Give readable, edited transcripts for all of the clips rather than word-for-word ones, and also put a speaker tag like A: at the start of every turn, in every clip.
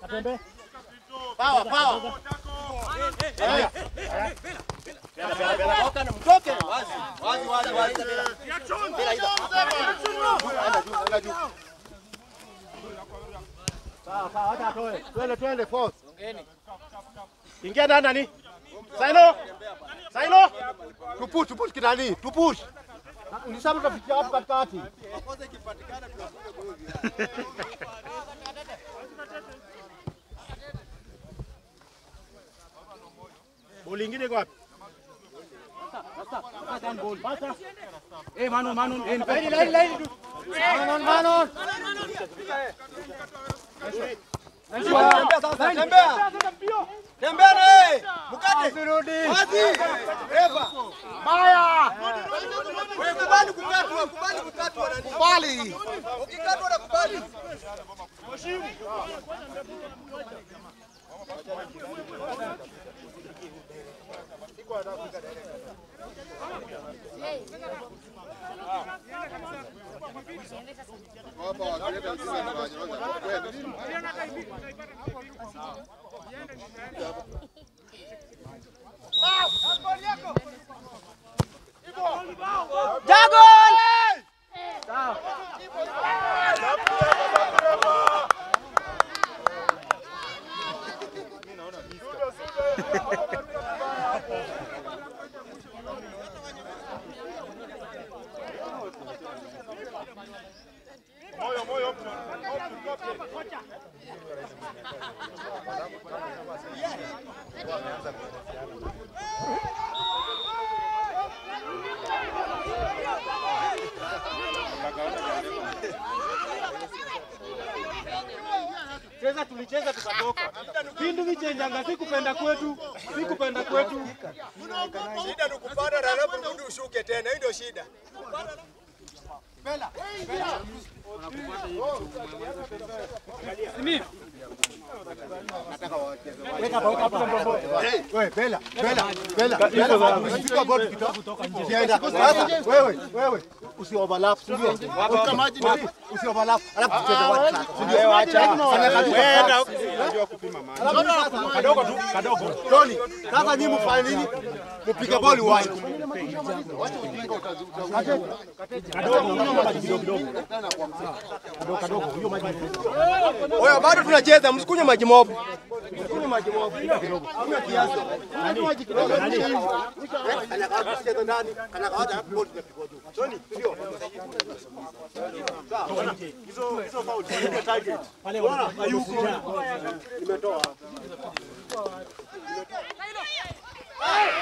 A: Atende.
B: Power. Toka na mtoke. Wazi. Sawa, acha atoe. Twende force. Ongeni. Ingia nani? Sailo. Tupush kidani. Tupush. Ulisema tutafikia hapo katikati. Makosa ikipatikana tunapiga goli. Boli nyingine iko wapi?
A: Sasa ball. Pasa.
B: Manon.
A: Manon.
B: Tembea naye. Mkate. Wazi. Eva. Baya. Wewe kubali kukatwa nani? Kubali. Ukikatwa na kubali. Mheshimu.
A: Tulicheza tukatoka. Pindu vichenjanga sikupenda kwetu.
B: Shida ni kupanda na alafu rudi ushuke tena. Hiyo ndio shida. Bela. Simi. Weka hapa. Wewe Bela. Unachukua bodi kutoka nje. Sienda. Sasa wewe usioverlap, ndio. Weka maji ni usioverlap. Alafu tucheze wapi sasa? Ndio acha. Wewe unajua kupima maji. Kadogo. Toni. Sasa nyinyi mfanye nini? Mpige boli wapi? Wacha ujinga kadogo. Hiyo maji. Wewe bado tunacheza, msikunywe maji mob. Kunywa kiasi. Maji kidogo. Anataka kucheza ndani. Anataka boli kupigwa juu. Toni, ndio. Sawa. Hizo foul ni target. Pale hayuko. Nimetoa.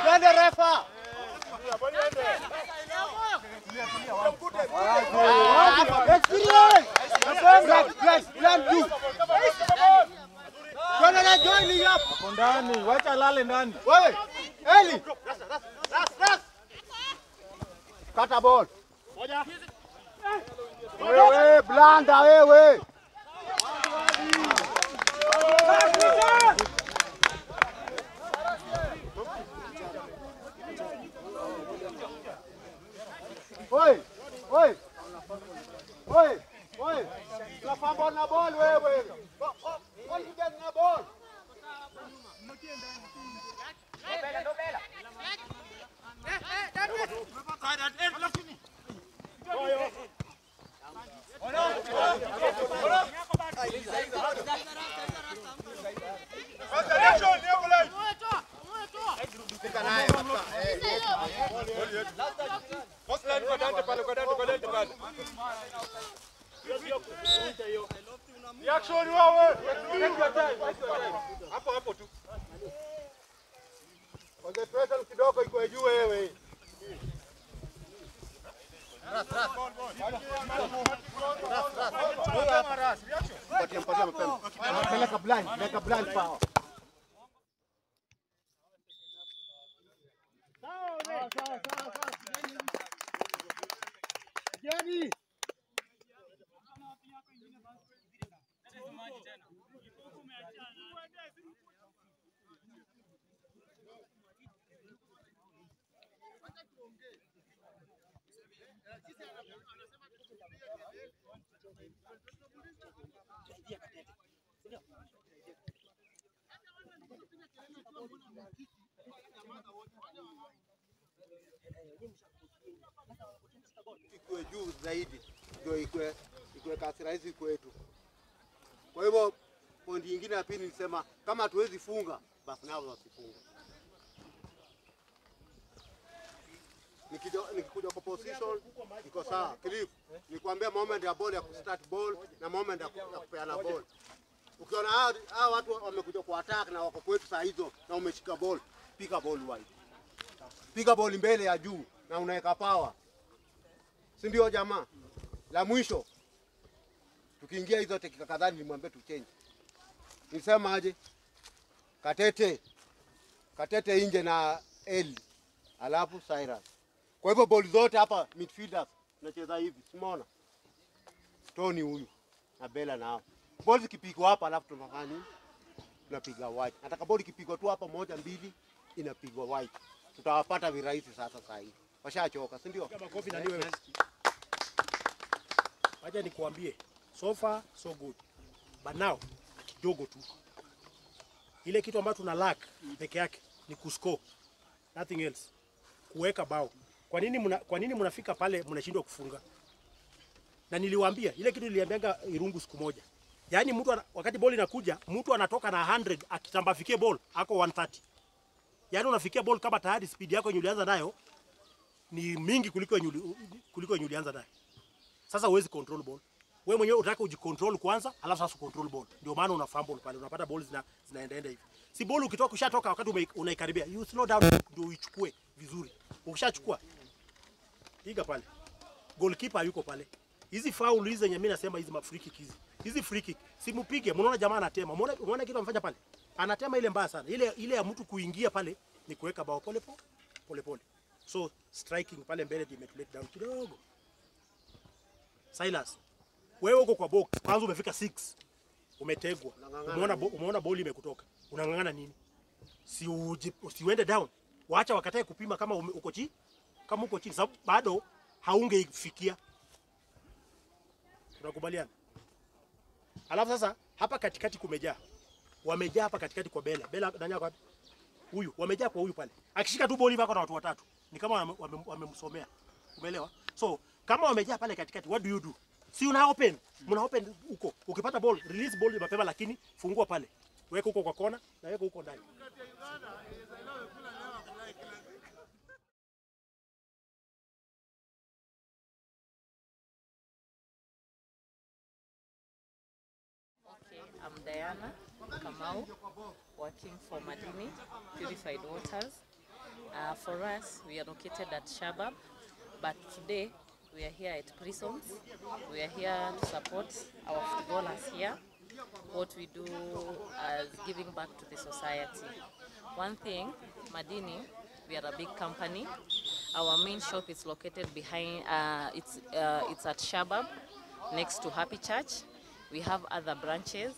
B: Twende refa.
A: Ndani, wacha lale ndani.
B: Wewe, Eli. Ras. Kata ball. Moja. Wewe, blanda wewe. Oi. Tunapambana na ball wewe. Ball get na ball. Dobela. Reaction wewe. Hapo tu. Concentration kidogo iko juu wewe. Ras. Patia mapema. Peleka blind power. Sawa. Jani. Ikue juu zaidi ndio ikue kasi rahisi kwetu. Kwa hivyo pointi nyingine ya pili nilisema kama hatuwezi funga basi nao wasifunga. Nikikuja kwa position iko sawa. Cliff, nikwambia moment ya ball ya kustart ball na moment ya kupeana ball. Ukiona hao watu wamekuja kwa attack na wako kwetu saa hizo na umeshika ball, piga ball wide. Piga ball mbele ya juu na unaweka power. Si ndio jamaa? La mwisho tukiingia hizo dakika kadhaa nilimwambia tu change. Nilisema aje? Katete nje na L. Alafu Cyrus. Kwa hivyo ball zote hapa midfielders tunacheza hivi. Umeona? Tony huyu na Bella nao. Ball zikipigwa hapa alafu tunafanya nini? Tunapiga wide. Nataka ball ikipigwa tu hapa moja mbili inapigwa wide. Tutawapata virahisi sasa hivi. Washachoka, si ndio?
C: Kama kofi na niwe. Wacha nikuambie. So far so good. But now kidogo tu. Ile kitu ambacho tuna lack peke yake ni kuscore. Nothing else. Kuweka bao. Kwa nini mnafika pale mnashindwa kufunga? Na niliwaambia ile kitu niliambianga Irungu siku moja. Yaani mtu wakati ball inakuja, mtu anatoka na 100 akitamba fikie ball ako 130. Yaani unafikia ball kama tayari speed yako yenye ulianza nayo ni mingi kuliko yenye ulianza nayo. Sasa huwezi control ball. Wewe mwenyewe unataka ujicontrol kwanza, alafu sasa control ball. Ndio maana una fumble pale, unapata ball zinaenda hivi. Si ball ukitoka kushatoka wakati unaikaribia, you slow down ndio uichukue vizuri. Ukishachukua piga pale. Goalkeeper yuko pale. Hizi foul hizi zenye mimi nasema hizi free kick hizi. Hizi free kick simpige, mnaona jamaa anatema. Unaona kitu amefanya pale? Anatema ile mbaya sana. Ile ya mtu kuingia pale ni kuweka bao pole pole. So striking pale mbele imetulete down kidogo. Silas, wewe uko kwa box, kwanza umefika 6. Umetegwa. Umeona ball imekutoka. Unangangana nini? Usiende down. Waacha wakatae kupima kama uko chini. Kama uko chini sababu bado haungeifikia. Tunakubaliana? Alafu sasa hapa katikati kumejaa. Wamejaa hapa katikati kwa Bella ndani yako huyu, wamejaa kwa huyu pale. Akishika tu boli wako na watu watatu. Ni kama wamemsomea. Umeelewa? So kama wamejaa pale katikati, what do you do? Si una open huko. Ukipata ball, release ball mapema lakini fungua pale. Weka huko kwa kona na weka huko ndani.
D: Okay, I'm Diana Kamau, working for Madini Purified Waters. For us, we are located at Shabab, but today we are here at Prisons. We are here to support our footballers here. What we do as giving back to the society. One thing, Madini, we are a big company. Our main shop is located behind, it's at Shabab, next to Happy Church. We have other branches,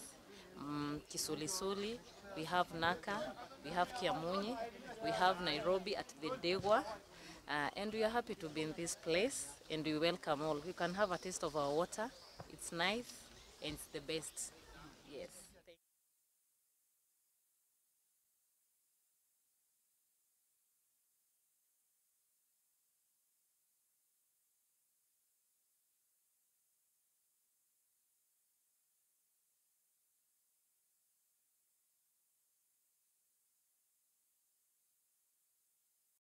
D: Kisulisuli, we have Naka, we have Kiamunyi, we have Nairobi at the Degwa, and we are happy to be in this place, and we welcome all. You can have a taste of our water. It's nice, and it's the best. Yes.